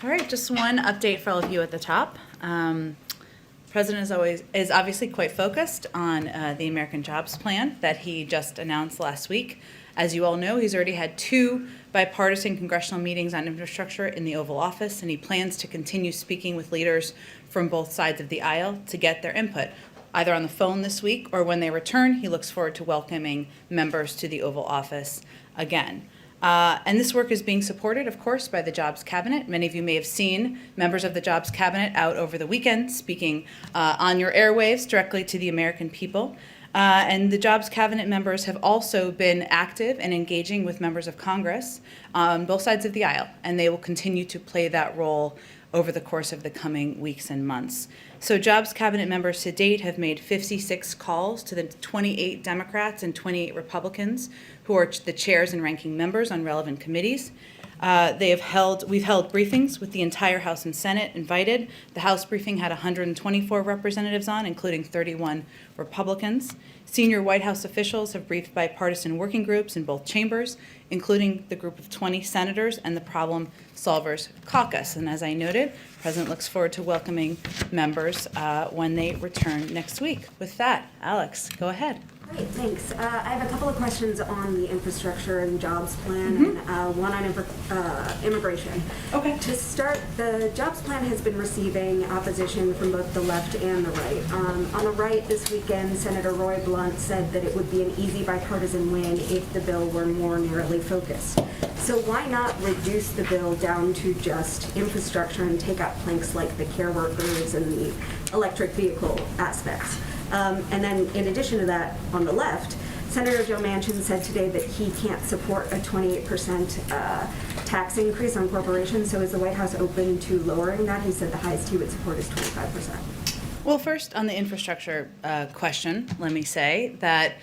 All right, just one update for all of you at the top. President is obviously quite focused on the American Jobs Plan that he just announced last week. As you all know, he's already had 2 bipartisan congressional meetings on infrastructure in the Oval Office, and he plans to continue speaking with leaders from both sides of the aisle to get their input, either on the phone this week or when they return. He looks forward to welcoming members to the Oval Office again. And this work is being supported, of course, by the Jobs Cabinet. Many of you may have seen members of the Jobs Cabinet out over the weekend speaking on your airwaves directly to the American people. And the Jobs Cabinet members have also been active and engaging with members of Congress on both sides of the aisle, and they will continue to play that role over the course of the coming weeks and months. So Jobs Cabinet members to date have made 56 calls to the 28 Democrats and 28 Republicans who are the chairs and ranking members on relevant committees. We've held briefings with the entire House and Senate invited. The House briefing had 124 representatives on, including 31 Republicans. Senior White House officials have briefed bipartisan working groups in both chambers, including the group of 20 senators and the Problem Solvers Caucus. And as I noted, the President looks forward to welcoming members when they return next week. With that, Alex, go ahead. Great, thanks. I have a couple of questions on the infrastructure and jobs plan, and one on immigration. Okay. To start, the jobs plan has been receiving opposition from both the left and the right. On the right this weekend, Senator Roy Blunt said that it would be an easy bipartisan win if the bill were more narrowly focused. So why not reduce the bill down to just infrastructure and take out planks like the care workers and the electric vehicle aspects? And then in addition to that, on the left, Senator Joe Manchin said today that he can't support a 28% tax increase on corporations. So is the White House open to lowering that? He said the highest he would support is 25%. Well, first, on the infrastructure question, let me say that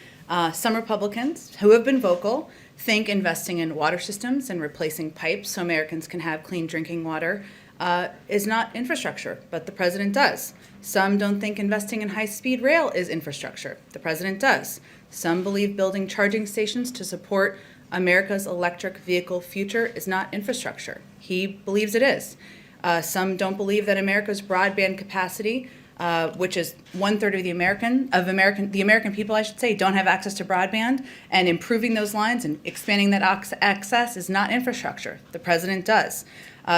some Republicans who have been vocal think investing in water systems and replacing pipes so Americans can have clean drinking water is not infrastructure, but the president does. Some don't think investing in high-speed rail is infrastructure. The president does. Some believe building charging stations to support America's electric vehicle future is not infrastructure. He believes it is. Some don't believe that America's broadband capacity, which is 1/3 of the American people, I should say, don't have access to broadband, and improving those lines and expanding that access is not infrastructure. The president does.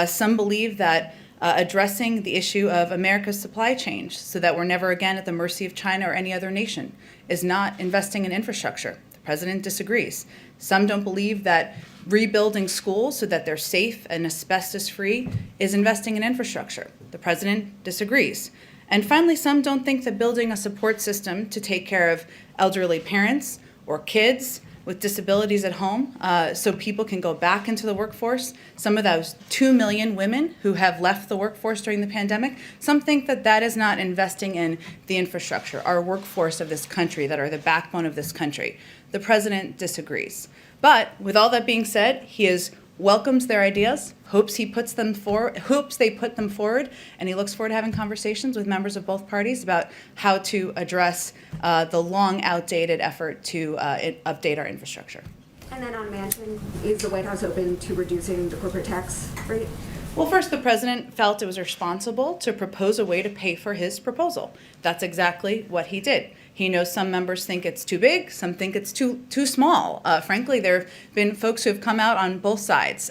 Some believe that addressing the issue of America's supply chain so that we're never again at the mercy of China or any other nation is not investing in infrastructure. The president disagrees. Some don't believe that rebuilding schools so that they're safe and asbestos-free is investing in infrastructure. The president disagrees. And finally, some don't think that building a support system to take care of elderly parents or kids with disabilities at home so people can go back into the workforce. Some of those 2 million women who have left the workforce during the pandemic, some think that that is not investing in the infrastructure, our workforce of this country that are the backbone of this country. The president disagrees. But with all that being said, he welcomes their ideas, hopes they put them forward, and he looks forward to having conversations with members of both parties about how to address the long outdated effort to update our infrastructure. And then on Manchin, is the White House open to reducing the corporate tax rate? Well, first, the president felt it was responsible to propose a way to pay for his proposal. That's exactly what he did. He knows some members think it's too big, some think it's too small. Frankly, there have been folks who have come out on both sides,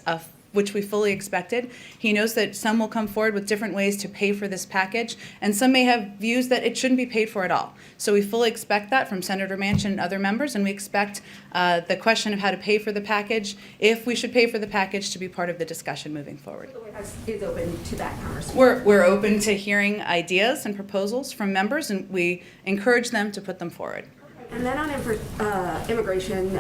which we fully expected. He knows that some will come forward with different ways to pay for this package, and some may have views that it shouldn't be paid for at all. So we fully expect that from Senator Manchin and other members, and we expect the question of how to pay for the package, if we should pay for the package, to be part of the discussion moving forward. The White House is open to that conversation. We're open to hearing ideas and proposals from members, and we encourage them to put them forward. And then on immigration,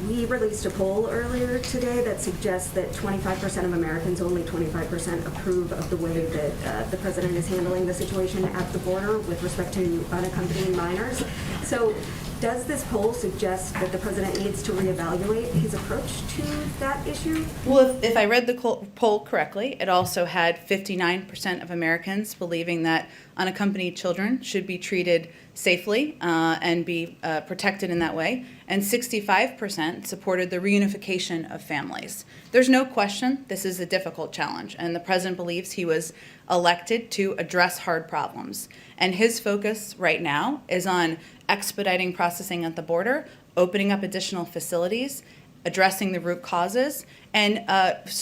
we released a poll earlier today that suggests that 25% of Americans, only 25%, approve of the way that the president is handling the situation at the border with respect to unaccompanied minors. So does this poll suggest that the president needs to reevaluate his approach to that issue? Well, if I read the poll correctly, it also had 59% of Americans believing that unaccompanied children should be treated safely and be protected in that way. And 65% supported the reunification of families. There's no question this is a difficult challenge, and the president believes he was elected to address hard problems. And his focus right now is on expediting processing at the border, opening up additional facilities, addressing the root causes, and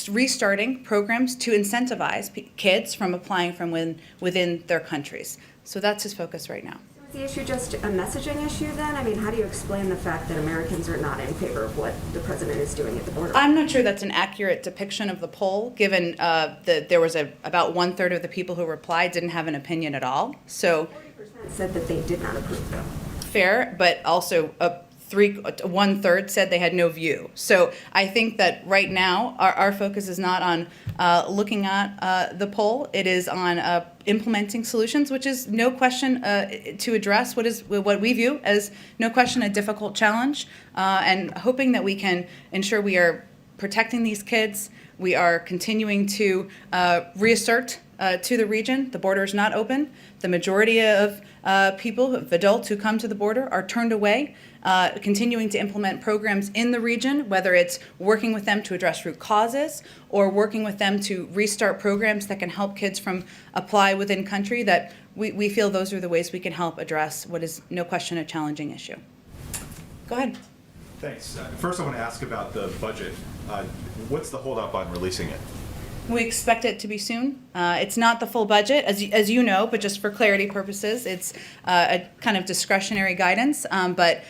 restarting programs to incentivize kids from applying from within their countries. So that's his focus right now. Is the issue just a messaging issue then? I mean, how do you explain the fact that Americans are not in favor of what the president is doing at the border? I'm not sure that's an accurate depiction of the poll, given that there was about 1/3 of the people who replied didn't have an opinion at all. So 40% said that they did not approve, though. fair, but also 1/3 said they had no view. So I think that right now our focus is not on looking at the poll. It is on implementing solutions, which is no question to address what we view as no question a difficult challenge, and hoping that we can ensure we are protecting these kids. We are continuing to reassert to the region. The border is not open. The majority of people, of adults who come to the border, are turned away. Continuing to implement programs in the region, whether it's working with them to address root causes or working with them to restart programs that can help kids from apply within country, that we feel those are the ways we can help address what is no question a challenging issue. Go ahead. Thanks. First, I want to ask about the budget. What's the holdup on releasing it? We expect it to be soon. It's not the full budget, as you know, but just for clarity purposes, it's a kind of discretionary guidance. But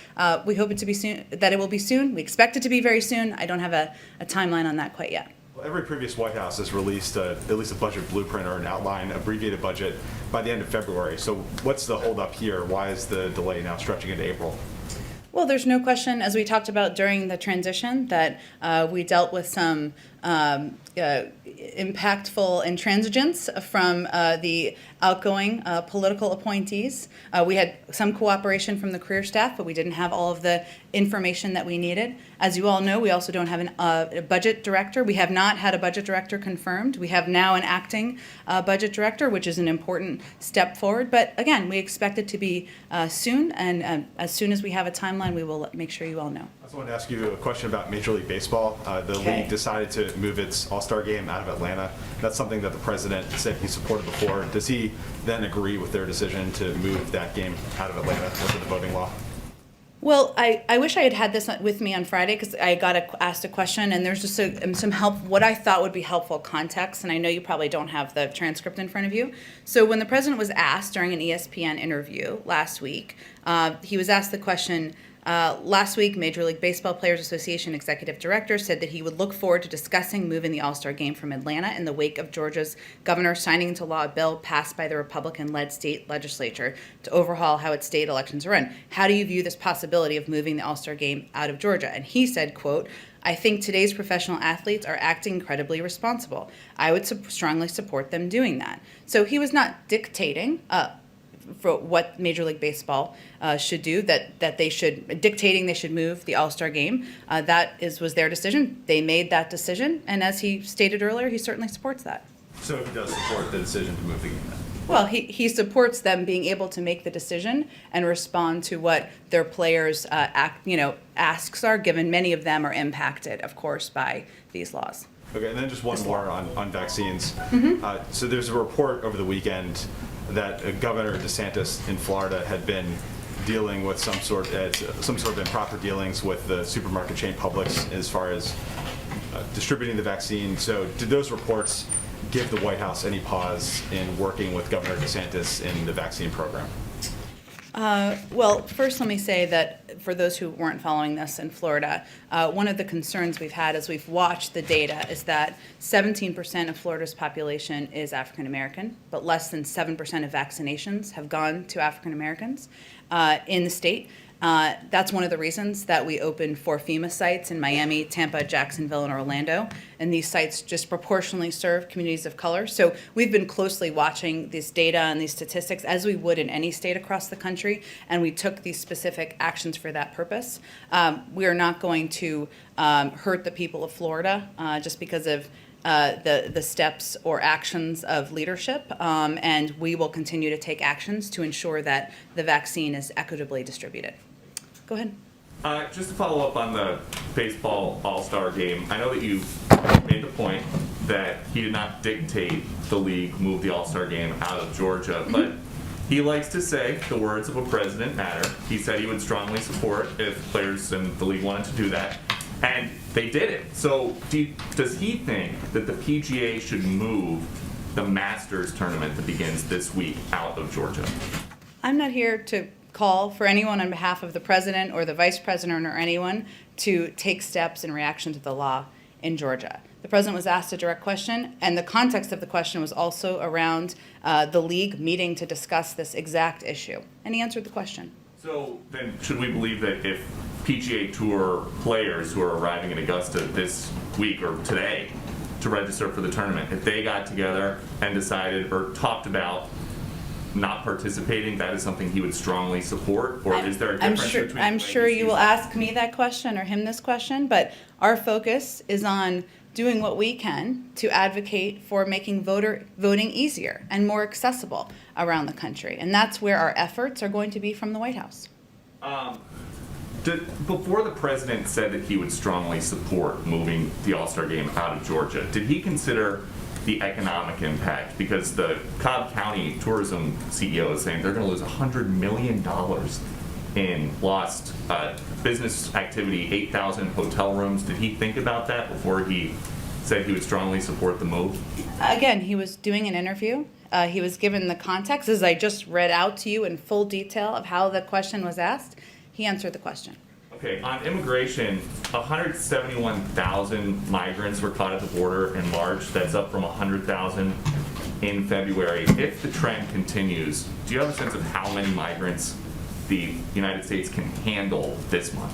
we hope it to be soon. That it will be soon. We expect it to be very soon. I don't have a timeline on that quite yet. Well, every previous White House has released at least a budget blueprint or an outline, abbreviated budget, by the end of February. So what's the holdup here? Why is the delay now stretching into April? Well, there's no question, as we talked about during the transition, that we dealt with some impactful intransigence from the outgoing political appointees. We had some cooperation from the career staff, but we didn't have all of the information that we needed. As you all know, we also don't have a budget director. We have not had a budget director confirmed. We have now an acting budget director, which is an important step forward. But again, we expect it to be soon, and as soon as we have a timeline, we will make sure you all know. I also wanted to ask you a question about Major League Baseball. The Okay. league decided to move its All-Star game out of Atlanta. That's something that the president said he supported before. Does he then agree with their decision to move that game out of Atlanta under the voting law? Well, I wish I had had this with me on Friday, because I got asked a question, and there's just some help, what I thought would be helpful context, and I know you probably don't have the transcript in front of you. So when the president was asked during an ESPN interview last week, he was asked the question, last week, Major League Baseball Players Association executive director said that he would look forward to discussing moving the All-Star game from Atlanta in the wake of Georgia's governor signing into law a bill passed by the Republican-led state legislature to overhaul how its state elections are run. How do you view this possibility of moving the All-Star game out of Georgia? And he said, quote, "I think today's professional athletes are acting incredibly responsible. I would strongly support them doing that." So he was not dictating for what Major League Baseball should do, that they should, dictating they should move the All-Star game. That was their decision. They made that decision, and as he stated earlier, he certainly supports that. So he does support the decision to move the game then? Well, he supports them being able to make the decision and respond to what their players' asks are, given many of them are impacted, of course, by these laws. Okay, and then just one more on vaccines. So there's a report over the weekend that Governor DeSantis in Florida had been dealing with some sort of improper dealings with the supermarket chain Publix as far as distributing the vaccine. So did those reports give the White House any pause in working with Governor DeSantis in the vaccine program? Well, first let me say that for those who weren't following this in Florida, one of the concerns we've had as we've watched the data is that 17% of Florida's population is African American, but less than 7% of vaccinations have gone to African Americans in the state. That's one of the reasons that we opened 4 FEMA sites in Miami, Tampa, Jacksonville, and Orlando. And these sites disproportionately serve communities of color. So we've been closely watching this data and these statistics, as we would in any state across the country, and we took these specific actions for that purpose. We are not going to hurt the people of Florida just because of the steps or actions of leadership, and we will continue to take actions to ensure that the vaccine is equitably distributed. Go ahead. Just to follow up on the baseball all-star game, I know that you made the point that he did not dictate the league move the all-star game out of Georgia, but he likes to say the words of a president matter. He said he would strongly support if players in the league wanted to do that, and they did it. So does he think that the PGA should move the Masters tournament that begins this week out of Georgia? I'm not here to call for anyone on behalf of the president or the vice president or anyone to take steps in reaction to the law in Georgia. The president was asked a direct question, and the context of the question was also around the league meeting to discuss this exact issue, and he answered the question. So then should we believe that if PGA Tour players who are arriving in Augusta this week or today to register for the tournament, if they got together and decided or talked about not participating, that is something he would strongly support? Or is there a difference between... I'm sure you will ask me that question or him this question, but our focus is on doing what we can to advocate for making voting easier and more accessible around the country. And that's where our efforts are going to be from the White House. Before the president said that he would strongly support moving the All-Star game out of Georgia, did he consider the economic impact? Because the Cobb County tourism CEO is saying they're going to lose $100 million in lost business activity, 8,000 hotel rooms. Did he think about that before he said he would strongly support the move? Again, he was doing an interview. He was given the context, as I just read out to you in full detail of how the question was asked. He answered the question. Okay, on immigration, 171,000 migrants were caught at the border in March. That's up from 100,000 in February. If the trend continues, do you have a sense of how many migrants the United States can handle this month?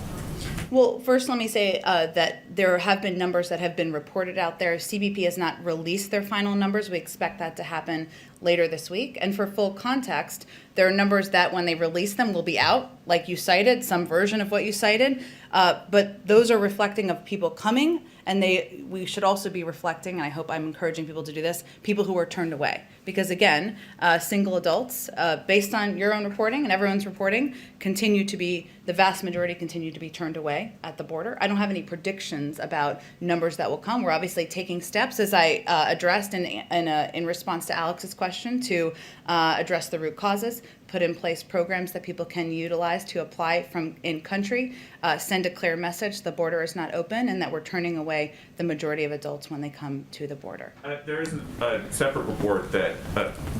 Well, first let me say that there have been numbers that have been reported out there. CBP has not released their final numbers. We expect that to happen later this week. And for full context, there are numbers that when they release them will be out, like you cited, some version of what you cited. But those are reflecting of people coming, and we should also be reflecting, and I hope I'm encouraging people to do this, people who are turned away. Because again, single adults, based on your own reporting and everyone's reporting, the vast majority continue to be turned away at the border. I don't have any predictions about numbers that will come. We're obviously taking steps, as I addressed in response to Alex's question, to address the root causes, put in place programs that people can utilize to apply from in country, send a clear message the border is not open and that we're turning away the majority of adults when they come to the border. There is a separate report that,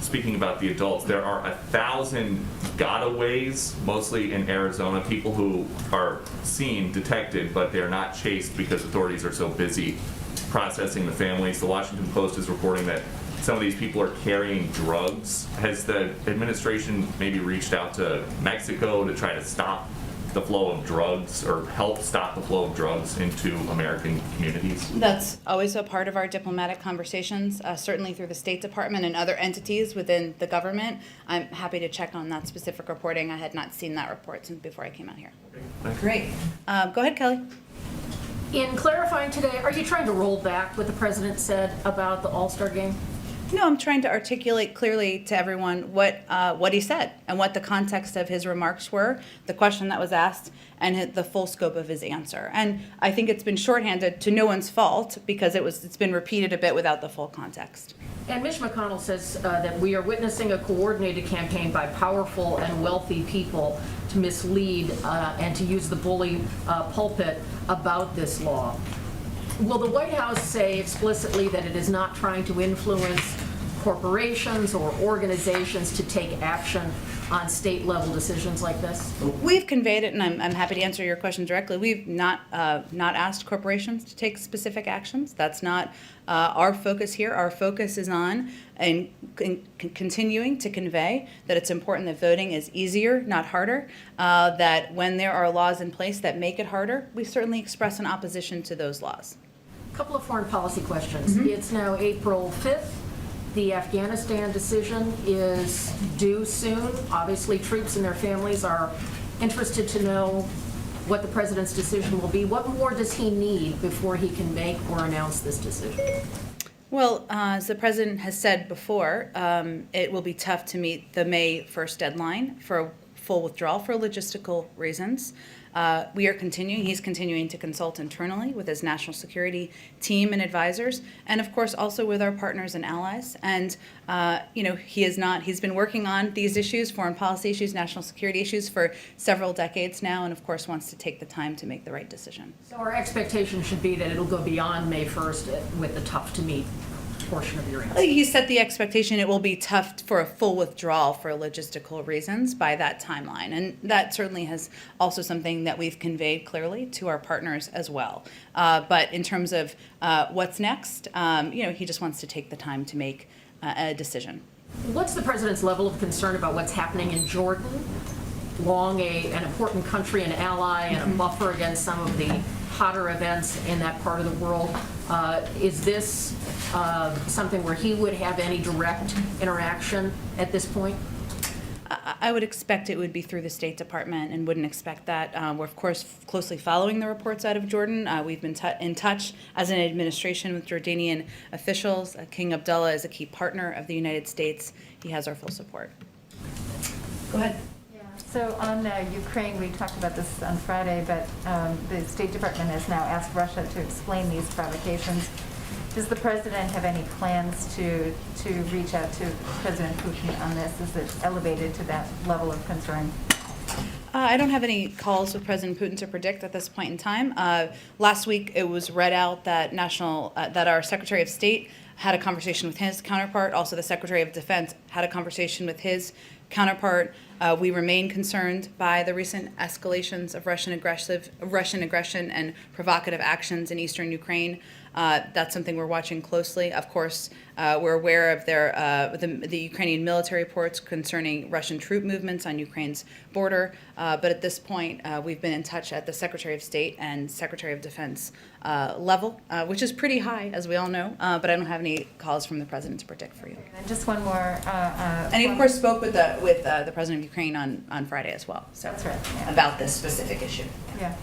speaking about the adults, there are 1,000 gotaways, mostly in Arizona, people who are seen, detected, but they're not chased because authorities are so busy processing the families. The Washington Post is reporting that some of these people are carrying drugs. Has the administration maybe reached out to Mexico to try to stop the flow of drugs or help stop the flow of drugs into American communities? That's always a part of our diplomatic conversations, certainly through the State Department and other entities within the government. I'm happy to check on that specific reporting. I had not seen that report since before I came out here. Okay, thanks. Great. Go ahead, Kelly. In clarifying today, are you trying to roll back what the president said about the All-Star game? No, I'm trying to articulate clearly to everyone what he said and what the context of his remarks were, the question that was asked, and the full scope of his answer. And I think it's been shorthanded to no one's fault because it's been repeated a bit without the full context. And Mitch McConnell says that we are witnessing a coordinated campaign by powerful and wealthy people to mislead and to use the bully pulpit about this law. Will the White House say explicitly that it is not trying to influence corporations or organizations to take action on state-level decisions like this? We've conveyed it, and I'm happy to answer your question directly. We've not asked corporations to take specific actions. That's not our focus here. Our focus is on continuing to convey that it's important that voting is easier, not harder, that when there are laws in place that make it harder, we certainly express an opposition to those laws. A couple of foreign policy questions. It's now April 5th. The Afghanistan decision is due soon. Obviously, troops and their families are interested to know what the president's decision will be. What more does he need before he can make or announce this decision? Well, as the president has said before, it will be tough to meet the May 1st deadline for a full withdrawal for logistical reasons. He's continuing to consult internally with his national security team and advisors, and of course also with our partners and allies. And, he's been working on these issues, foreign policy issues, national security issues for several decades now, and of course wants to take the time to make the right decision. So our expectation should be that it'll go beyond May 1st with the tough-to-meet portion of your answer. He set the expectation it will be tough for a full withdrawal for logistical reasons by that timeline. And that certainly has also something that we've conveyed clearly to our partners as well. But in terms of what's next, he just wants to take the time to make a decision. What's the president's level of concern about what's happening in Jordan? Long an important country, an ally, and a buffer against some of the hotter events in that part of the world. Is this something where he would have any direct interaction at this point? I would expect it would be through the State Department and wouldn't expect that. We're, of course, closely following the reports out of Jordan. We've been in touch as an administration with Jordanian officials. King Abdullah is a key partner of the United States. He has our full support. Go ahead. So on Ukraine, we talked about this on Friday, but the State Department has now asked Russia to explain these provocations. Does the president have any plans to reach out to President Putin on this? Is it elevated to that level of concern? I don't have any calls with President Putin to predict at this point in time. Last week, it was read out that that our Secretary of State had a conversation with his counterpart. Also, the Secretary of Defense had a conversation with his counterpart. We remain concerned by the recent escalations of Russian aggression and provocative actions in eastern Ukraine. That's something we're watching closely. Of course, we're aware of the Ukrainian military reports concerning Russian troop movements on Ukraine's border. But at this point, we've been in touch at the Secretary of State and Secretary of Defense level, which is pretty high, as we all know. But I don't have any calls from the president to predict for you. And just one more. And he, of course, spoke with the president of Ukraine on Friday as well. So That's right. Yeah. about this specific issue. Yeah.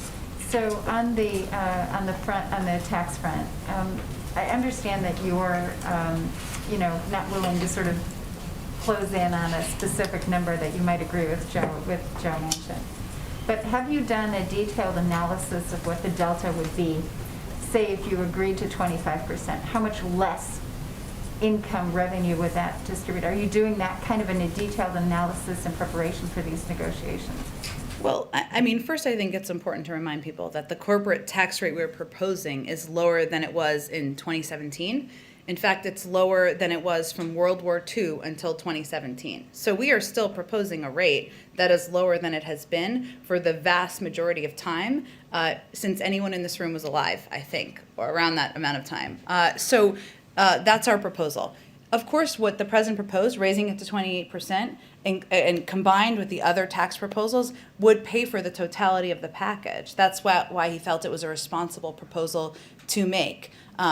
So on the tax front, I understand that you're not willing to sort of close in on a specific number that you might agree with Joe Manchin. But have you done a detailed analysis of what the delta would be, say if you agreed to 25%? How much less income revenue would that distribute? Are you doing that kind of in a detailed analysis in preparation for these negotiations? Well, first I think it's important to remind people that the corporate tax rate we're proposing is lower than it was in 2017. In fact, it's lower than it was from World War II until 2017. So we are still proposing a rate that is lower than it has been for the vast majority of time since anyone in this room was alive, I think, or around that amount of time. So that's our proposal. Of course, what the president proposed, raising it to 28%, and combined with the other tax proposals, would pay for the totality of the package. That's why he felt it was a responsible proposal to make.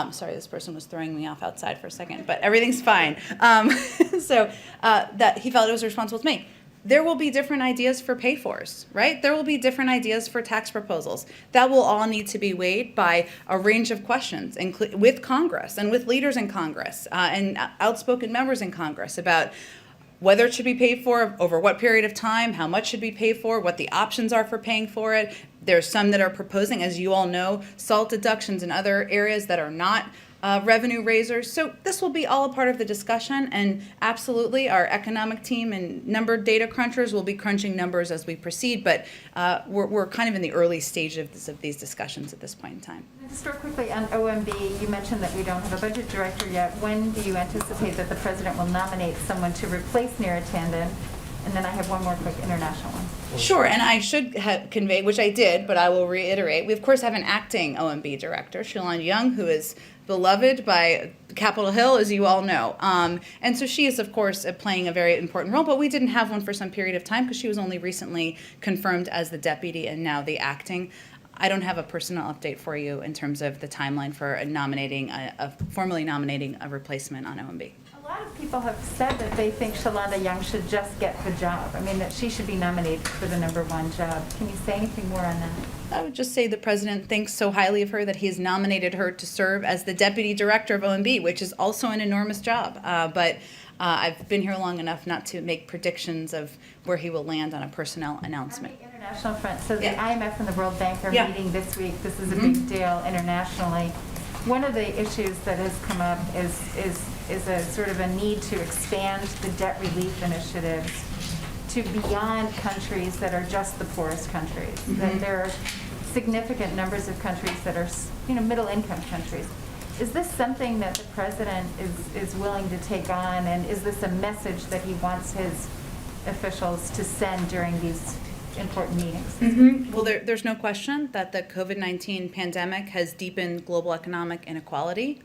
Sorry, this person was throwing me off outside for a second, but everything's fine. That he felt it was responsible to make. There will be different ideas for pay-fors, right? There will be different ideas for tax proposals. That will all need to be weighed by a range of questions with Congress and with leaders in Congress and outspoken members in Congress about whether it should be paid for, over what period of time, how much should be paid for, what the options are for paying for it. There's some that are proposing, as you all know, SALT deductions in other areas that are not revenue raisers. So this will be all a part of the discussion, and absolutely our economic team and numbered data crunchers will be crunching numbers as we proceed, but we're kind of in the early stages of these discussions at this point in time. Just real quickly on OMB, you mentioned that we don't have a budget director yet. When do you anticipate that the president will nominate someone to replace Neera Tanden? And then I have one more quick international one. Sure, and I should have conveyed, which I did, but I will reiterate, we of course have an acting OMB director, Shilon Young, who is beloved by Capitol Hill, as you all know. And so she is, of course, playing a very important role, but we didn't have one for some period of time because she was only recently confirmed as the deputy and now the acting. I don't have a personal update for you in terms of the timeline for formally nominating a replacement on OMB. A lot of people have said that they think Shalanda Young should just get the job. I mean, that she should be nominated for the #1 job. Can you say anything more on that? I would just say the president thinks so highly of her that he has nominated her to serve as the deputy director of OMB, which is also an enormous job. But I've been here long enough not to make predictions of where he will land on a personnel announcement. On the international front, so the Yeah. IMF and the World Bank are Yeah. meeting this week. This is a Mhm. big deal internationally. One of the issues that has come up is a sort of a need to expand the debt relief initiatives to beyond countries that are just the poorest countries. That there are significant numbers of countries that are, middle-income countries. Is this something that the president is willing to take on, and is this a message that he wants his officials to send during these important meetings? Well, there's no question that the COVID-19 pandemic has deepened global economic inequality.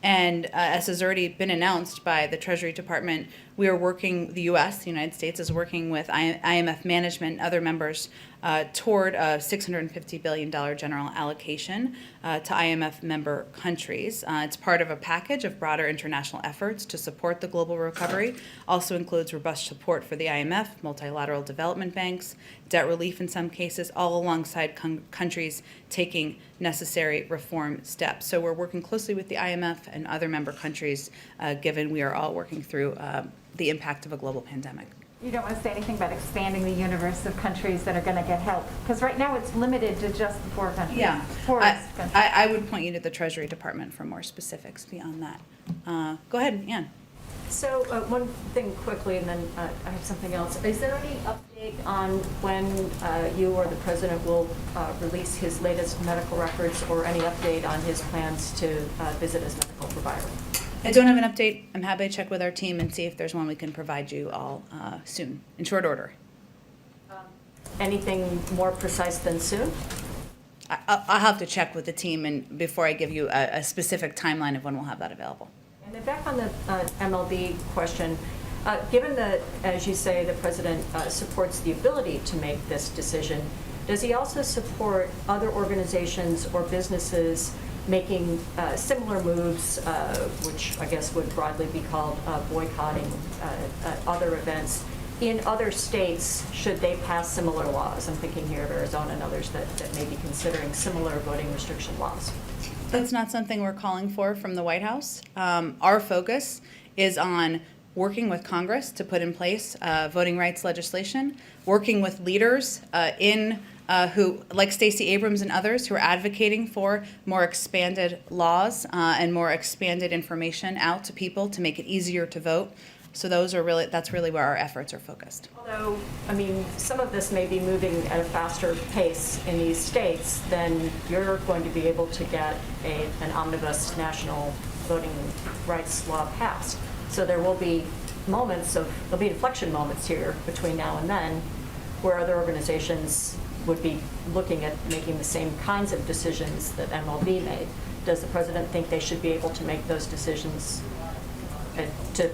And as has already been announced by the Treasury Department, we are working, the U.S., the United States, is working with IMF management and other members toward a $650 billion general allocation to IMF member countries. It's part of a package of broader international efforts to support the global recovery. Also includes robust support for the IMF, multilateral development banks, debt relief in some cases, all alongside countries taking necessary reform steps. So we're working closely with the IMF and other member countries, given we are all working through the impact of a global pandemic. You don't want to say anything about expanding the universe of countries that are going to get help? Because right now it's limited to just the poor countries. Yeah, Poorest countries. I would point you to the Treasury Department for more specifics beyond that. Go ahead, Ann. So one thing quickly, and then I have something else. Is there any update on when you or the president will release his latest medical records, or any update on his plans to visit his medical provider? I don't have an update. I'm happy to check with our team and see if there's one we can provide you all soon, in short order. Anything more precise than soon? I'll have to check with the team and before I give you a specific timeline of when we'll have that available. And then back on the MLB question, given that, as you say, the president supports the ability to make this decision, does he also support other organizations or businesses making similar moves, which I guess would broadly be called boycotting other events in other states should they pass similar laws? I'm thinking here of Arizona and others that may be considering similar voting restriction laws. That's not something we're calling for from the White House. Our focus is on working with Congress to put in place voting rights legislation, working with leaders who, like Stacey Abrams and others, who are advocating for more expanded laws and more expanded information out to people to make it easier to vote. So that's really where our efforts are focused. Although, I mean, some of this may be moving at a faster pace in these states, then you're going to be able to get an omnibus national voting rights law passed. So there will be there'll be inflection moments here between now and then where other organizations would be looking at making the same kinds of decisions that MLB made. Does the president think they should be able to make those decisions to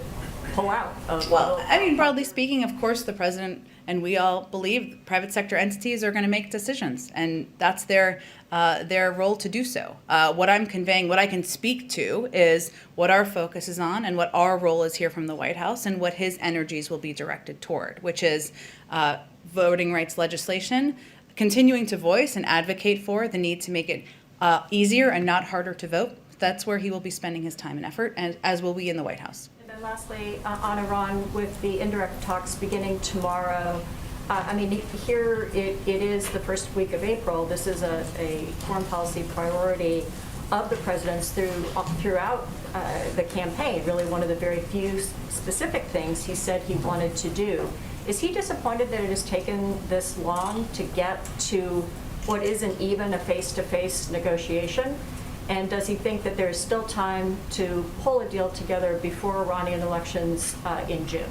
pull out? Well, I mean, broadly speaking, of course, the president and we all believe private sector entities are going to make decisions, and that's their role to do so. What I'm conveying, what I can speak to, is what our focus is on and what our role is here from the White House and what his energies will be directed toward, which is voting rights legislation, continuing to voice and advocate for the need to make it easier and not harder to vote. That's where he will be spending his time and effort, and as will we in the White House. And then lastly, on Iran, with the indirect talks beginning tomorrow, I mean, here it is the first week of April. This is a foreign policy priority of the president's throughout the campaign, really one of the very few specific things he said he wanted to do. Is he disappointed that it has taken this long to get to what isn't even a face-to-face negotiation? And does he think that there is still time to pull a deal together before Iranian elections in June?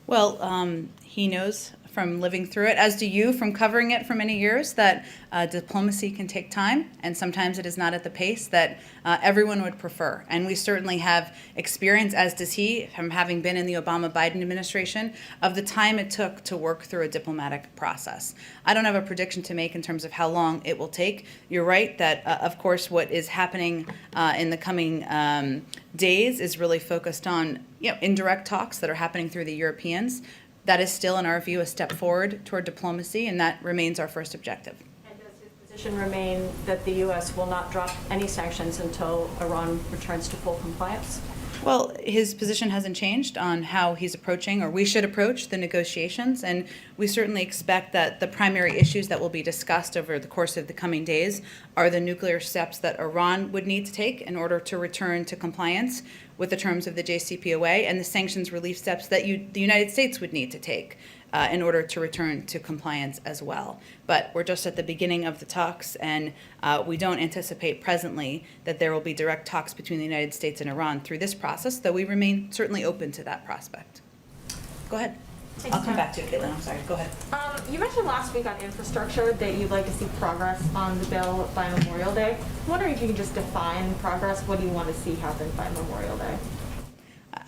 Well, he knows from living through it, as do you from covering it for many years, that diplomacy can take time, and sometimes it is not at the pace that everyone would prefer. And we certainly have experience, as does he, from having been in the Obama-Biden administration, of the time it took to work through a diplomatic process. I don't have a prediction to make in terms of how long it will take. You're right that, of course, what is happening in the coming days is really focused on indirect talks that are happening through the Europeans. That is still, in our view, a step forward toward diplomacy, and that remains our first objective. And does Position remain that the U.S. will not drop any sanctions until Iran returns to full compliance? Well, his position hasn't changed on how he's approaching, or we should approach, the negotiations, and we certainly expect that the primary issues that will be discussed over the course of the coming days are the nuclear steps that Iran would need to take in order to return to compliance with the terms of the JCPOA, and the sanctions relief steps that the United States would need to take in order to return to compliance as well. But we're just at the beginning of the talks, and we don't anticipate presently that there will be direct talks between the United States and Iran through this process, though we remain certainly open to that prospect. Go ahead. Thanks, I'll come Jen. back to you, Caitlin. I'm sorry. Go ahead. You mentioned last week on infrastructure that you'd like to see progress on the bill by Memorial Day. I'm wondering if you can just define progress. What do you want to see happen by Memorial Day?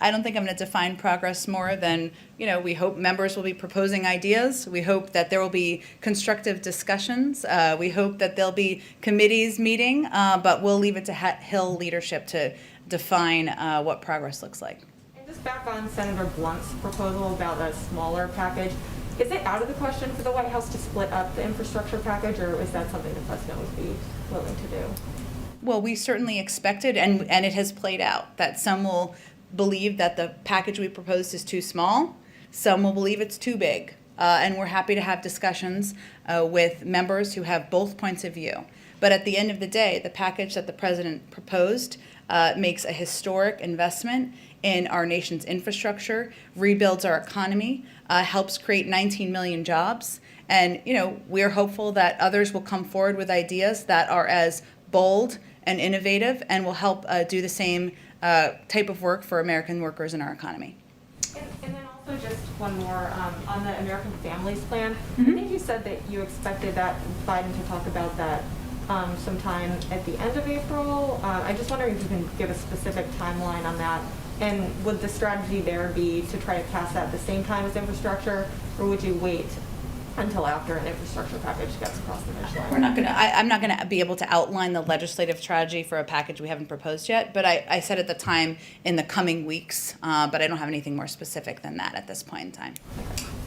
I don't think I'm going to define progress more than, we hope members will be proposing ideas. We hope that there will be constructive discussions. We hope that there'll be committees meeting, but we'll leave it to Hill leadership to define what progress looks like. And just back on Senator Blunt's proposal about a smaller package, is it out of the question for the White House to split up the infrastructure package, or is that something the president would be willing to do? Well, we certainly expected, and it has played out, that some will believe that the package we proposed is too small. Some will believe it's too big. And we're happy to have discussions with members who have both points of view. But at the end of the day, the package that the president proposed makes a historic investment in our nation's infrastructure, rebuilds our economy, helps create 19 million jobs. And, we're hopeful that others will come forward with ideas that are as bold and innovative and will help do the same type of work for American workers in our economy. And then also just one more on the American Families Plan. I think you said that you expected that Biden to talk about that sometime at the end of April. I just wondering if you can give a specific timeline on that. And would the strategy there be to try to pass that at the same time as infrastructure, or would you wait until after an infrastructure package gets across the finish line? I'm not going to be able to outline the legislative strategy for a package we haven't proposed yet, but I said at the time in the coming weeks, but I don't have anything more specific than that at this point in time.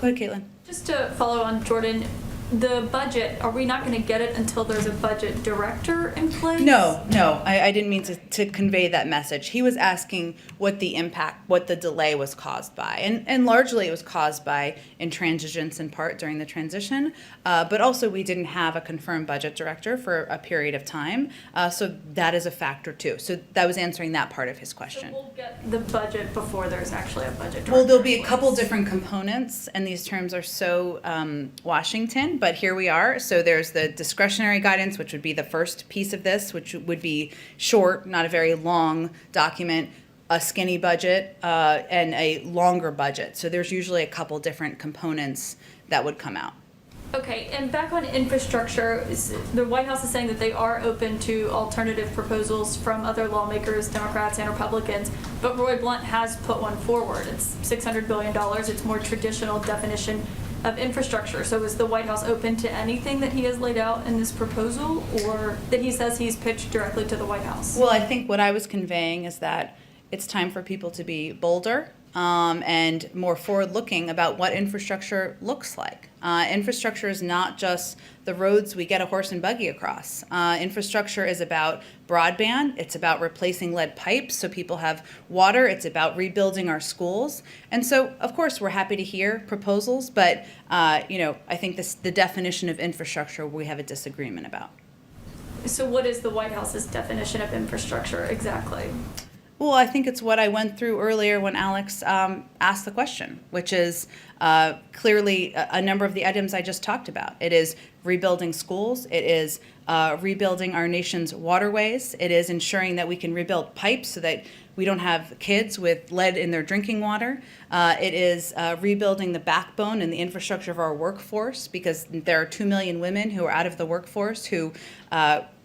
Go ahead, Caitlin. Just to follow on Jordan, the budget, are we not going to get it until there's a budget director in place? No, I didn't mean to convey that message. He was asking what the delay was caused by. And largely it was caused by intransigence in part during the transition, but also we didn't have a confirmed budget director for a period of time, so that is a factor too. So that was answering that part of his question. So we'll get the budget before there's actually a budget director. Well, there'll be in a couple place. different components, and these terms are so Washington, but here we are. So there's the discretionary guidance, which would be the first piece of this, which would be short, not a very long document, a skinny budget, and a longer budget. So there's usually a couple different components that would come out. Okay, and back on infrastructure, the White House is saying that they are open to alternative proposals from other lawmakers, Democrats and Republicans, but Roy Blunt has put one forward. It's $600 billion. It's more traditional definition of infrastructure. So is the White House open to anything that he has laid out in this proposal, or that he says he's pitched directly to the White House? Well, I think what I was conveying is that it's time for people to be bolder and more forward-looking about what infrastructure looks like. Infrastructure is not just the roads we get a horse and buggy across. Infrastructure is about broadband. It's about replacing lead pipes so people have water. It's about rebuilding our schools. And so, of course, we're happy to hear proposals, but I think the definition of infrastructure we have a disagreement about. So what is the White House's definition of infrastructure exactly? Well, I think it's what I went through earlier when Alex asked the question, which is clearly a number of the items I just talked about. It is rebuilding schools. It is rebuilding our nation's waterways. It is ensuring that we can rebuild pipes so that we don't have kids with lead in their drinking water. It is rebuilding the backbone and the infrastructure of our workforce, because there are 2 million women who are out of the workforce who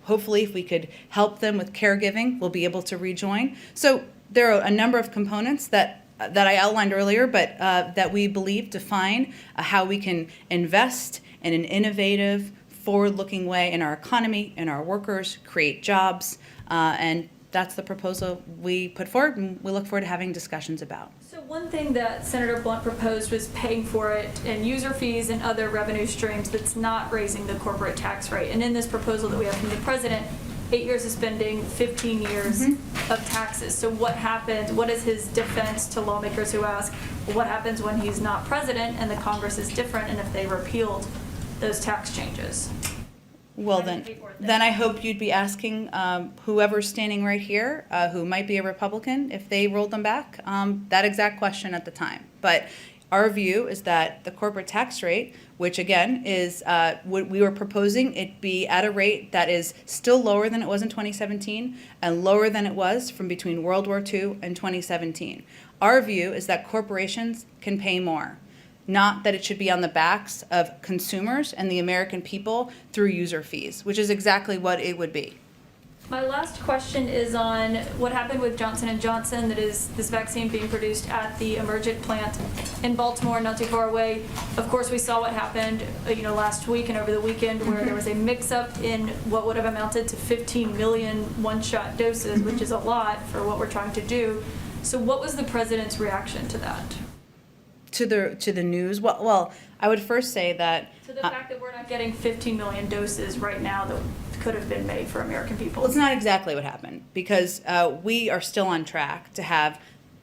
hopefully, if we could help them with caregiving, we'll be able to rejoin. So there are a number of components that I outlined earlier, but that we believe define how we can invest in an innovative, forward-looking way in our economy, in our workers, create jobs, and that's the proposal we put forward, and we look forward to having discussions about. So One thing that Senator Blunt proposed was paying for it in user fees and other revenue streams that's not raising the corporate tax rate. And in this proposal that we have from the president, 8 years of spending, 15 years of taxes. So what happens, what is his defense to lawmakers who ask, well, what happens when he's not president and the Congress is different, and if they repealed those tax changes? Well, How do you pay for it then I hope you'd be asking whoever's standing right here, who might be a Republican, if they rolled them back, that exact question at the time. But our view is that the corporate tax rate, which again is what we were proposing, it be at a rate that is still lower than it was in 2017 and lower than it was from between World War II and 2017. Our view is that corporations can pay more, not that it should be on the backs of consumers and the American people through user fees, which is exactly what it would be. My last question is on what happened with Johnson & Johnson, that is this vaccine being produced at the Emergent plant in Baltimore, not too far away. Of course, we saw what happened, last week and over the weekend, where there was a mix-up in what would have amounted to 15 million one-shot doses, which is a lot for what we're trying to do. So what was the president's reaction to that? To the news, well, I would first say that To the fact that we're not getting 15 million doses right now that could have been made for American people. well, it's not exactly what happened, because we are still on track to have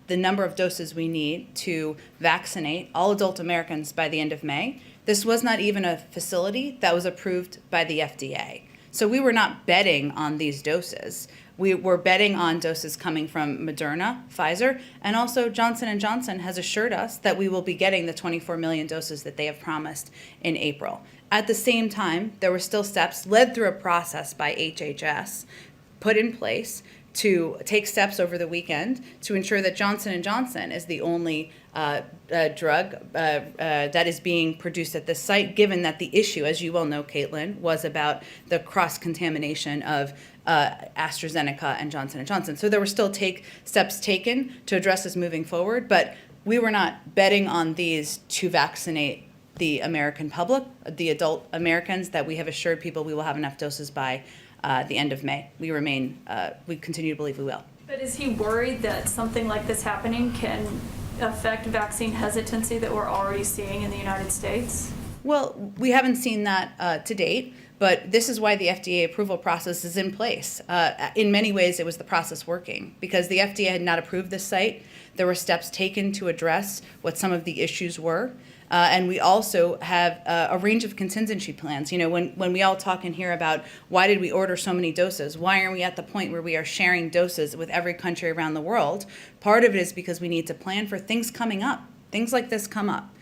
the number of doses we need to vaccinate all adult Americans by the end of May. This was not even a facility that was approved by the FDA. So we were not betting on these doses. We were betting on doses coming from Moderna, Pfizer, and also Johnson & Johnson has assured us that we will be getting the 24 million doses that they have promised in April. At the same time, there were still steps led through a process by HHS put in place to take steps over the weekend to ensure that Johnson & Johnson is the only drug that is being produced at this site, given that the issue, as you well know, Caitlin, was about the cross-contamination of AstraZeneca and Johnson & Johnson. So there were still steps taken to address this moving forward, but we were not betting on these to vaccinate the American public, the adult Americans, that we have assured people we will have enough doses by the end of May. We continue to believe we will. But is he worried that something like this happening can affect vaccine hesitancy that we're already seeing in the United States? Well, we haven't seen that to date, but this is why the FDA approval process is in place. In many ways, it was the process working. Because the FDA had not approved this site, there were steps taken to address what some of the issues were. And we also have a range of contingency plans. When we all talk in here about why did we order so many doses, why aren't we at the point where we are sharing doses with every country around the world? Part of it is because we need to plan for things coming up. Things like this come up.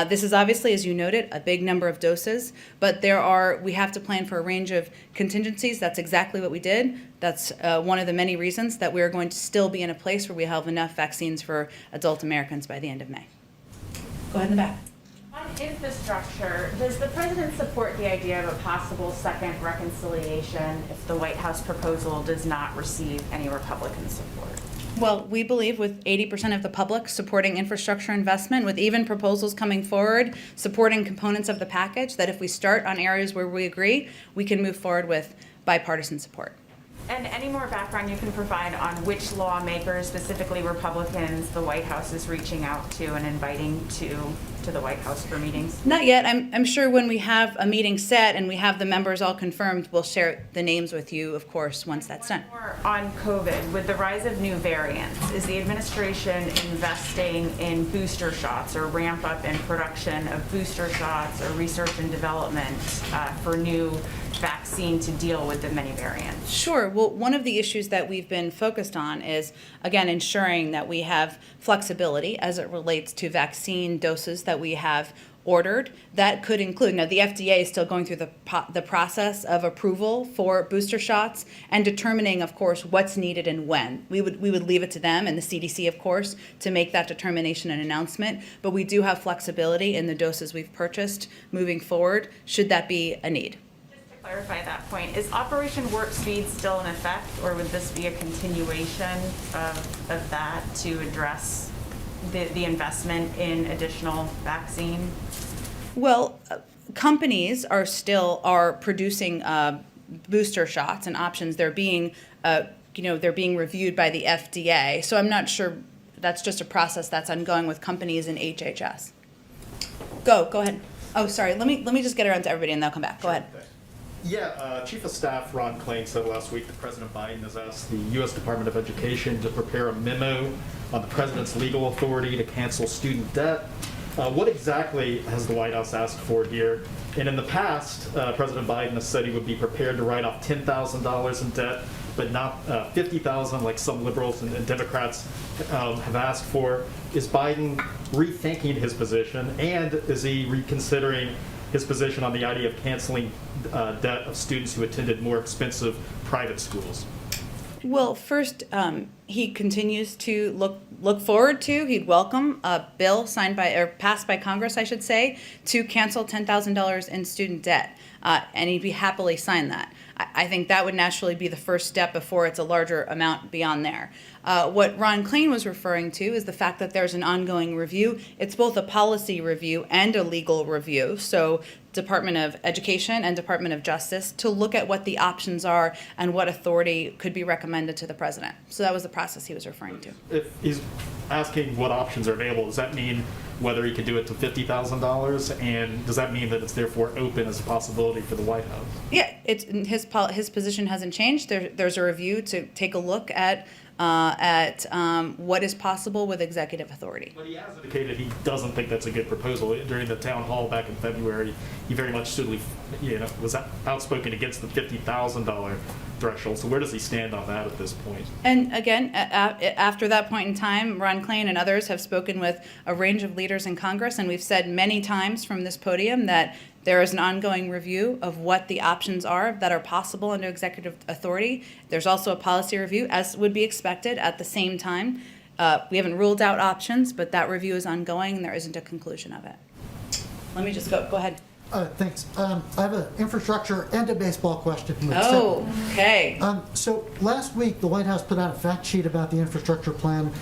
This is obviously, as you noted, a big number of doses, but we have to plan for a range of contingencies. That's exactly what we did. That's one of the many reasons that we are going to still be in a place where we have enough vaccines for adult Americans by the end of May. Go ahead in the back. On infrastructure, does the president support the idea of a possible second reconciliation if the White House proposal does not receive any Republican support? Well, we believe with 80% of the public supporting infrastructure investment, with even proposals coming forward supporting components of the package, that if we start on areas where we agree, we can move forward with bipartisan support. And any more background you can provide on which lawmakers, specifically Republicans, the White House is reaching out to and inviting to the White House for meetings? Not yet. I'm sure when we have a meeting set and we have the members all confirmed, we'll share the names with you, of course, once that's done. More on COVID, with the rise of new variants, is the administration investing in booster shots or ramp up in production of booster shots or research and development for new vaccine to deal with the many variants? Sure. Well, one of the issues that we've been focused on is, again, ensuring that we have flexibility as it relates to vaccine doses that we have ordered. That could include, now the FDA is still going through the process of approval for booster shots and determining, of course, what's needed and when. We would leave it to them and the CDC, of course, to make that determination and announcement. But we do have flexibility in the doses we've purchased moving forward, should that be a need. Clarify that point. Is Operation Warp Speed still in effect, or would this be a continuation of that to address the investment in additional vaccine? Well, companies are producing booster shots and options. They're being reviewed by the FDA. So I'm not sure That's just a process that's ongoing with companies in HHS. Go ahead. Oh, sorry, let me just get around to everybody and they'll come back. Go ahead. Yeah, Chief of Staff Ron Klain said last week that President Biden has asked the U.S. Department of Education to prepare a memo on the president's legal authority to cancel student debt. What exactly has the White House asked for here? And in the past, President Biden has said he would be prepared to write off $10,000 in debt, but not $50,000 like some liberals and Democrats have asked for. Is Biden rethinking his position, and is he reconsidering his position on the idea of canceling debt of students who attended more expensive private schools? Well, first, he continues to look forward to, he'd welcome a bill signed by, or passed by Congress, I should say, to cancel $10,000 in student debt. And he'd be happily sign that. I think that would naturally be the first step before it's a larger amount beyond there. What Ron Klain was referring to is the fact that there's an ongoing review. It's both a policy review and a legal review. So Department of Education and Department of Justice to look at what the options are and what authority could be recommended to the president. So that was the process he was referring to. If he's asking what options are available, does that mean whether he could do it to $50,000? And does that mean that it's therefore open as a possibility for the White House? Yeah, it's his position hasn't changed. There's a review to take a look at what is possible with executive authority. But he has indicated he doesn't think that's a good proposal. During the town hall back in February, he very much was outspoken against the $50,000 threshold. So where does he stand on that at this point? And again, after that point in time, Ron Klain and others have spoken with a range of leaders in Congress, and we've said many times from this podium that there is an ongoing review of what the options are that are possible under executive authority. There's also a policy review, as would be expected at the same time. We haven't ruled out options, but that review is ongoing and there isn't a conclusion of it. Let me just go ahead. Thanks. I have an infrastructure and a baseball question. Oh, okay. So last week, the White House put out a fact sheet about the infrastructure plan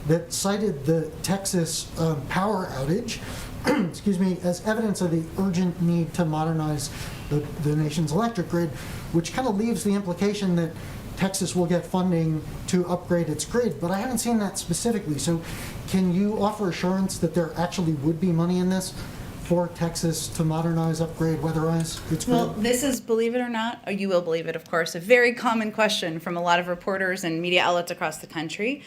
that cited the Texas power outage excuse me, as evidence of the urgent need to modernize the nation's electric grid, which kind of leaves the implication that Texas will get funding to upgrade its grid, but I haven't seen that specifically. So can you offer assurance that there actually would be money in this for Texas to modernize, upgrade, weatherize its grid? Well, this is, believe it or not, or you will believe it, of course, a very common question from a lot of reporters and media outlets across the country.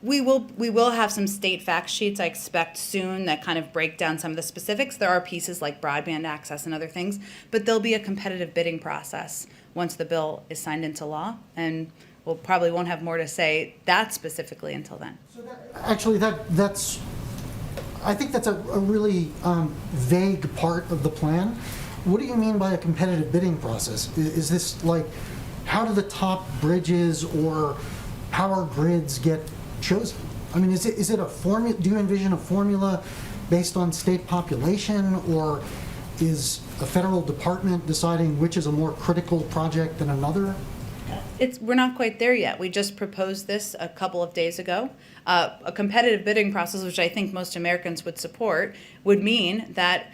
We will have some state fact sheets, I expect, soon that kind of break down some of the specifics. There are pieces like broadband access and other things, but there'll be a competitive bidding process once the bill is signed into law, and we'll probably won't have more to say that specifically until then. So that's I think that's a really vague part of the plan. What do you mean by a competitive bidding process? Is this like, how do the top bridges or power grids get chosen? I mean, is it a formula? Do you envision a formula based on state population, or is a federal department deciding which is a more critical project than another? We're not quite there yet. We just proposed this a couple of days ago. A competitive bidding process, which I think most Americans would support, would mean that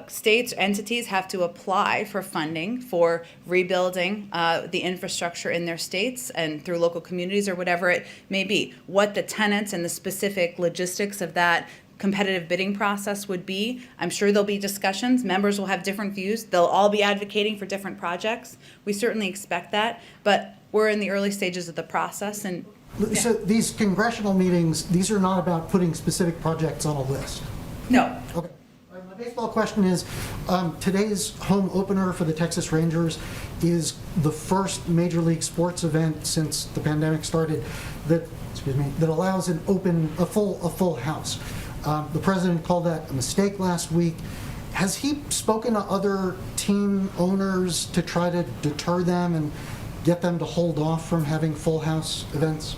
states, entities have to apply for funding for rebuilding the infrastructure in their states and through local communities or whatever it may be. What the tenets and the specific logistics of that competitive bidding process would be, I'm sure there'll be discussions. Members will have different views. They'll all be advocating for different projects. We certainly expect that, but we're in the early stages of the process. And so these congressional meetings, these are not about putting specific projects on a list? No. Okay. My baseball question is, today's home opener for the Texas Rangers is the first major league sports event since the pandemic started that allows a full house. The president called that a mistake last week. Has he spoken to other team owners to try to deter them and get them to hold off from having full house events?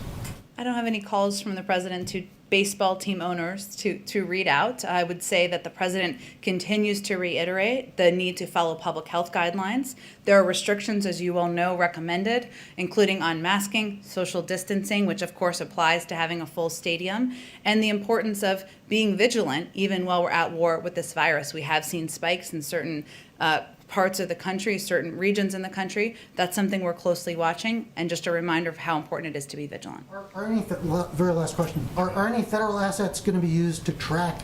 I don't have any calls from the president to baseball team owners to read out. I would say that the president continues to reiterate the need to follow public health guidelines. There are restrictions, as you all know, recommended, including on masking, social distancing, which of course applies to having a full stadium, and the importance of being vigilant even while we're at war with this virus. We have seen spikes in certain parts of the country, certain regions in the country. That's something we're closely watching, and just a reminder of how important it is to be vigilant. Are any, very last question, are any federal assets going to be used to track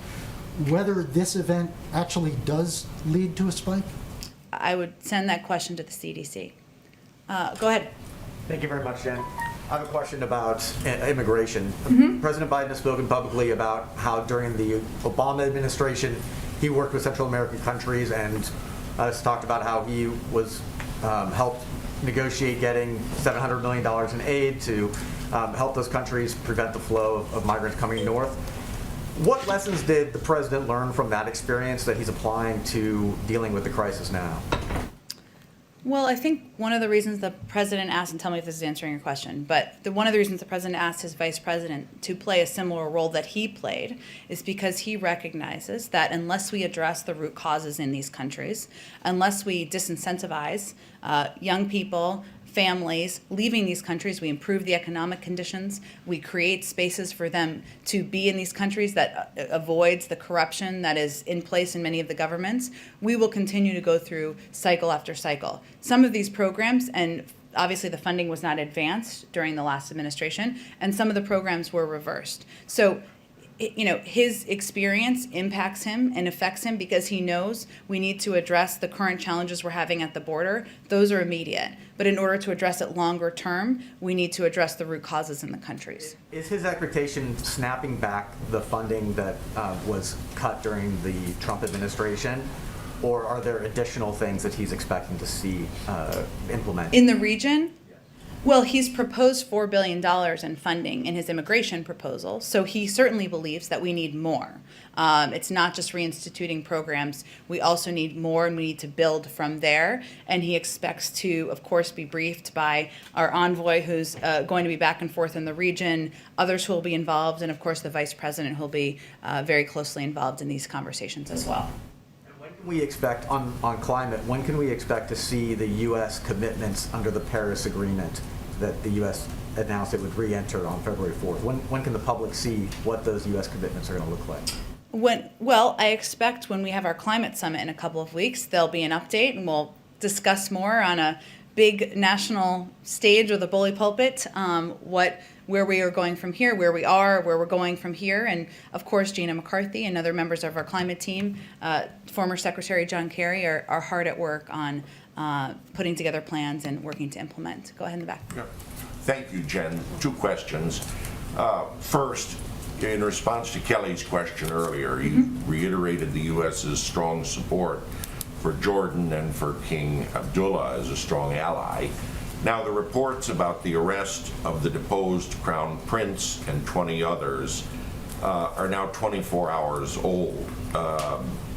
whether this event actually does lead to a spike? I would send that question to the CDC. Go ahead. Thank you very much, Jen. I have a question about immigration. President Biden has spoken publicly about how during the Obama administration, he worked with Central American countries and has talked about how he was helped negotiate getting $700 million in aid to help those countries prevent the flow of migrants coming north. What lessons did the president learn from that experience that he's applying to dealing with the crisis now? Well, I think one of the reasons the president asked, and tell me if this is answering your question, but one of the reasons the president asked his vice president to play a similar role that he played is because he recognizes that unless we address the root causes in these countries, unless we disincentivize young people, families leaving these countries, we improve the economic conditions, we create spaces for them to be in these countries that avoids the corruption that is in place in many of the governments, we will continue to go through cycle after cycle. Some of these programs, and obviously the funding was not advanced during the last administration, and some of the programs were reversed. So, you know, his experience impacts him and affects him because he knows we need to address the current challenges we're having at the border. Those are immediate. But in order to address it longer term, we need to address the root causes in the countries. Is his expectation snapping back the funding that was cut during the Trump administration? Or are there additional things that he's expecting to see implemented? In the region? Well, he's proposed $4 billion in funding in his immigration proposal, so he certainly believes that we need more. It's not just reinstituting programs. We also need more, and we need to build from there. And he expects to, of course, be briefed by our envoy, who's going to be back and forth in the region, others who will be involved, and, of course, the vice president who will be very closely involved in these conversations as well. When can we expect, on climate, when can we expect to see the U.S. commitments under the Paris Agreement that the U.S. announced it would re-enter on February 4th? When can the public see what those U.S. commitments are going to look like? Well, I expect when we have our climate summit in a couple of weeks, there'll be an update, and we'll discuss more on a big national stage or the bully pulpit, where we are going from here, where we are, where we're going from here. And of course, Gina McCarthy and other members of our climate team, former Secretary John Kerry, are hard at work on putting together plans and working to implement. Go ahead in the back. Yeah. Thank you, Jen. Two questions. First, in response to Kelly's question earlier, you reiterated the U.S.'s strong support for Jordan and for King Abdullah as a strong ally. Now, the reports about the arrest of the deposed Crown Prince and 20 others are now 24 hours old.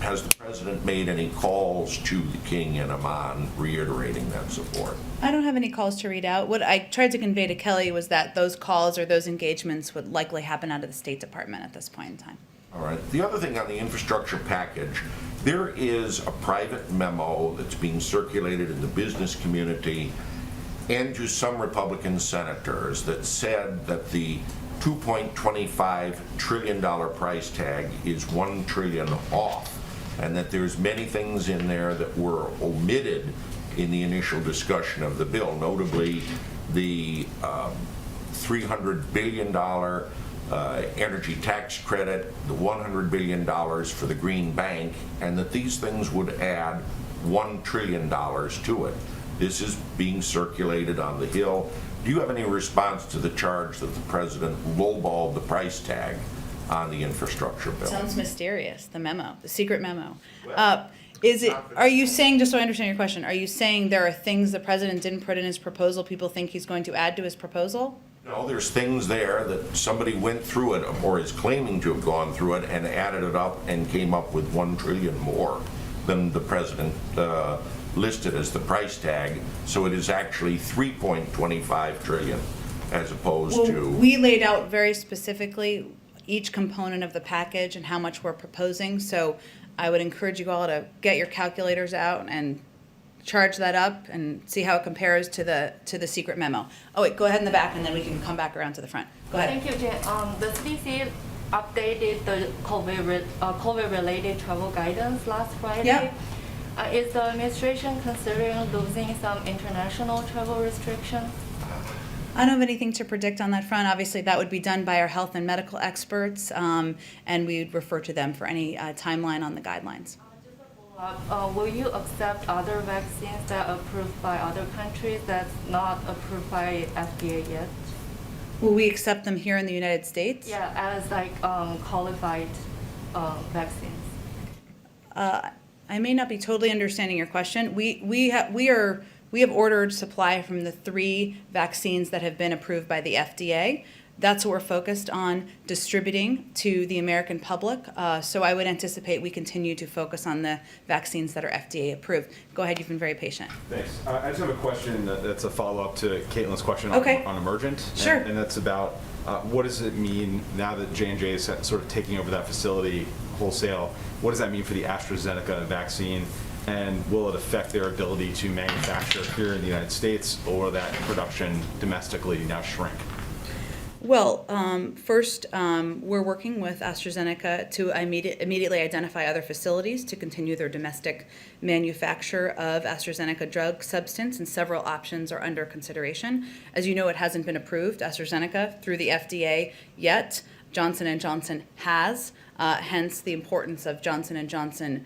Has the president made any calls to the king in Amman reiterating that support? I don't have any calls to read out. What I tried to convey to Kelly was that those calls or those engagements would likely happen out of the State Department at this point in time. All right. The other thing on the infrastructure package, there is a private memo that's being circulated in the business community and to some Republican senators that said that the $2.25 trillion price tag is $1 trillion off, and that there's many things in there that were omitted in the initial discussion of the bill, notably the $300 billion energy tax credit, the $100 billion for the Green Bank, and that these things would add $1 trillion to it. This is being circulated on the Hill. Do you have any response to the charge that the president lowballed the price tag on the infrastructure bill? Sounds mysterious, the memo, the secret memo. Are you saying, just so I understand your question, are you saying there are things the president didn't put in his proposal people think he's going to add to his proposal? No, there's things there that somebody went through it or is claiming to have gone through it and added it up and came up with $1 trillion more than the president listed as the price tag. So it is actually $3.25 trillion as opposed to... We laid out very specifically each component of the package and how much we're proposing. So I would encourage you all to get your calculators out and charge that up and see how it compares to the secret memo. Oh wait, go ahead in the back and then we can come back around to the front. Go ahead. Thank you, Jen. The CDC updated the COVID-related travel guidance last Friday. Yep. Is the administration considering losing some international travel restrictions? I don't have anything to predict on that front. Obviously, that would be done by our health and medical experts, and we would refer to them for any timeline on the guidelines. Will you accept other vaccines that are approved by other countries that's not approved by FDA yet? Will we accept them here in the United States? Yeah, as like qualified vaccines. I may not be totally understanding your question. We have ordered supply from the 3 vaccines that have been approved by the FDA. That's what we're focused on distributing to the American public. So I would anticipate we continue to focus on the vaccines that are FDA approved. Go ahead, you've been very patient. Thanks. I just have a question that's a follow-up to Caitlin's question Okay. on Emergent. Sure. And that's about what does it mean now that J&J is sort of taking over that facility wholesale? What does that mean for the AstraZeneca vaccine? And will it affect their ability to manufacture here in the United States, or that production domestically now shrink? Well, first, we're working with AstraZeneca to immediately identify other facilities to continue their domestic manufacture of AstraZeneca drug substance, and several options are under consideration. As you know, it hasn't been approved, AstraZeneca, through the FDA yet. Johnson & Johnson has, hence the importance of Johnson & Johnson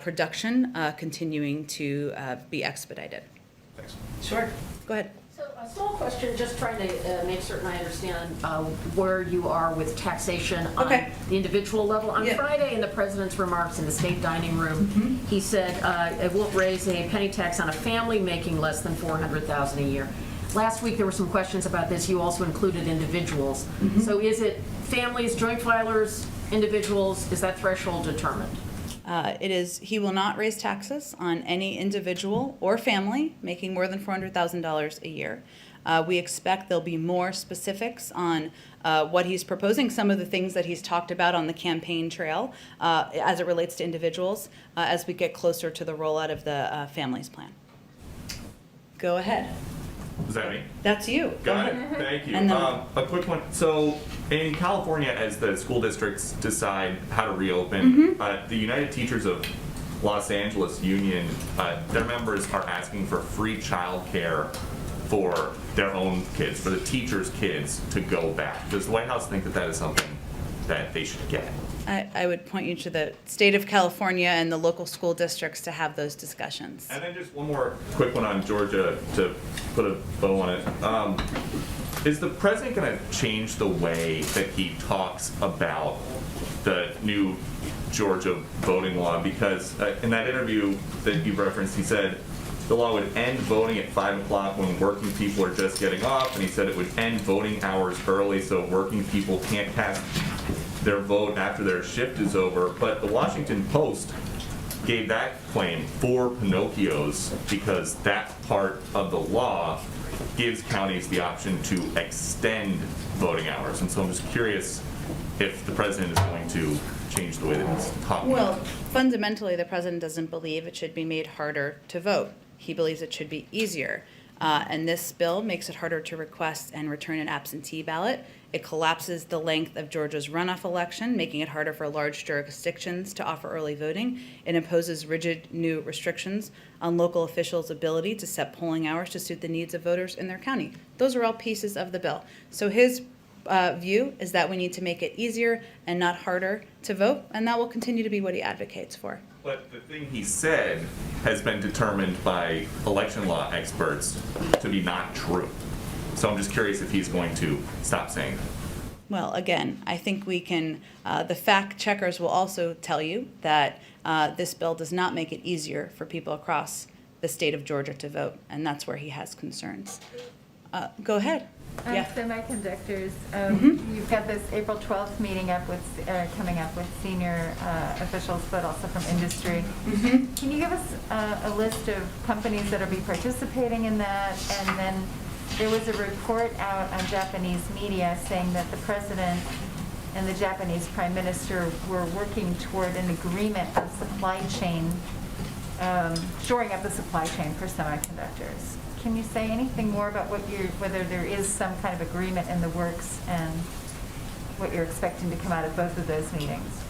production continuing to be expedited. Thanks. Sure. Go ahead. So a small question, just trying to make certain I understand where you are with taxation on Okay. the individual level. On Yeah. Friday, in the president's remarks in the state dining room, he said it won't raise a penny tax on a family making less than $400,000 a year. Last week, there were some questions about this. You also included individuals. So is it families, joint filers, individuals? Is that threshold determined? He will not raise taxes on any individual or family making more than $400,000 a year. We expect there'll be more specifics on what he's proposing, some of the things that he's talked about on the campaign trail as it relates to individuals as we get closer to the rollout of the Families Plan. Go ahead. Is that me? That's you. Go Got ahead. it. Thank you. And then- A quick one. So, in California, as the school districts decide how to reopen, the United Teachers of Los Angeles Union, their members are asking for free childcare for their own kids, for the teachers' kids to go back. Does the White House think that that is something that they should get? I would point you to the state of California and the local school districts to have those discussions. And then just one more quick one on Georgia to put a bow on it. Is the president going to change the way that he talks about the new Georgia voting law? Because in that interview that you referenced, he said the law would end voting at 5 o'clock when working people are just getting off, and he said it would end voting hours early so working people can't cast their vote after their shift is over. But the Washington Post gave that claim 4 Pinocchios because that part of the law gives counties the option to extend voting hours. And so I'm just curious if the president is going to change the way that he's talking. Well, fundamentally, the president doesn't believe it should be made harder to vote. He believes it should be easier. And this bill makes it harder to request and return an absentee ballot. It collapses the length of Georgia's runoff election, making it harder for large jurisdictions to offer early voting. It imposes rigid new restrictions on local officials' ability to set polling hours to suit the needs of voters in their county. Those are all pieces of the bill. So his view is that we need to make it easier and not harder to vote, and that will continue to be what he advocates for. But the thing he said has been determined by election law experts to be not true. So I'm just curious if he's going to stop saying that. Well, again, I think we can, the fact checkers will also tell you that this bill does not make it easier for people across the state of Georgia to vote, and that's where he has concerns. Go ahead. Yeah. Semiconductors, you've got this April 12th meeting coming up with senior officials, but also from industry. Can you give us a list of companies that will be participating in that? And then there was a report out on Japanese media saying that the president and the Japanese prime minister were working toward an agreement on supply chain, shoring up the supply chain for semiconductors. Can you say anything more about whether there is some kind of agreement in the works and what you're expecting to come out of both of those meetings?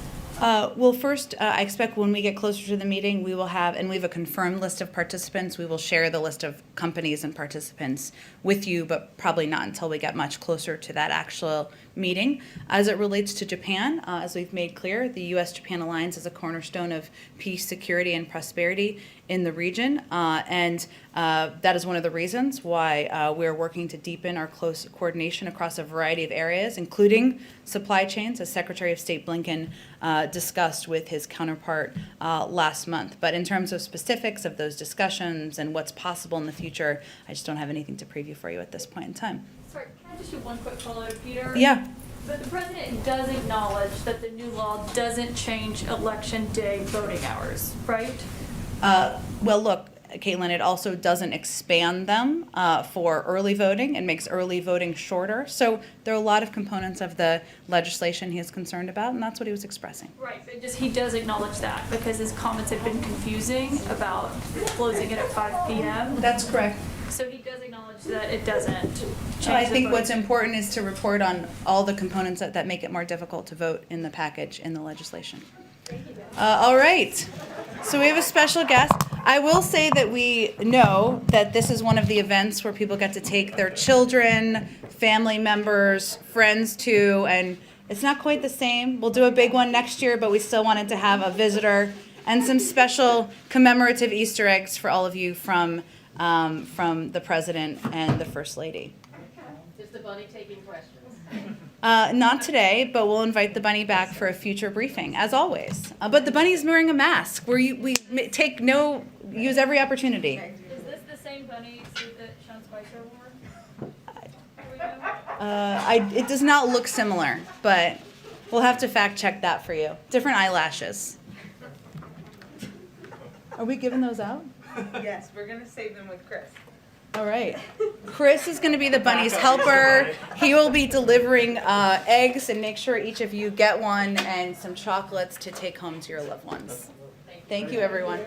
Well, first, I expect when we get closer to the meeting, we will have, and we have a confirmed list of participants. We will share the list of companies and participants with you, but probably not until we get much closer to that actual meeting. As it relates to Japan, as we've made clear, the U.S.-Japan alliance is a cornerstone of peace, security, and prosperity in the region, and that is one of the reasons why we're working to deepen our close coordination across a variety of areas, including supply chains, as Secretary of State Blinken discussed with his counterpart last month. But in terms of specifics of those discussions and what's possible in the future, I just don't have anything to preview for you at this point in time. Sorry, can I just do one quick follow to Peter? Yeah. But the president does acknowledge that the new law doesn't change election day voting hours, right? Well, look, Caitlin, it also doesn't expand them for early voting and makes early voting shorter. So there are a lot of components of the legislation he is concerned about, and that's what he was expressing. Right, but just he does acknowledge that because his comments have been confusing about closing it at 5 p.m. That's correct. So he does acknowledge that it doesn't change. I the think what's voting. important is to report on all the components that make it more difficult to vote in the package in the legislation. All right. So we have a special guest. I will say that we know that this is one of the events where people get to take their children, family members, friends too, and it's not quite the same. We'll do a big one next year, but we still wanted to have a visitor and some special commemorative Easter eggs for all of you from the President and the First Lady. Is the bunny taking questions? Not today, but we'll invite the bunny back for a future briefing, as always. But the bunny's wearing a mask. We use every opportunity. Is this the same bunny suit that Sean Spicer wore? Do we know? It does not look similar, but we'll have to fact check that for you. Different eyelashes. Are we giving those out? Yes, we're gonna save them with Chris. All right. Chris is going to be the bunny's helper. He will be delivering eggs, and make sure each of you get one and some chocolates to take home to your loved ones. Thank you, everyone.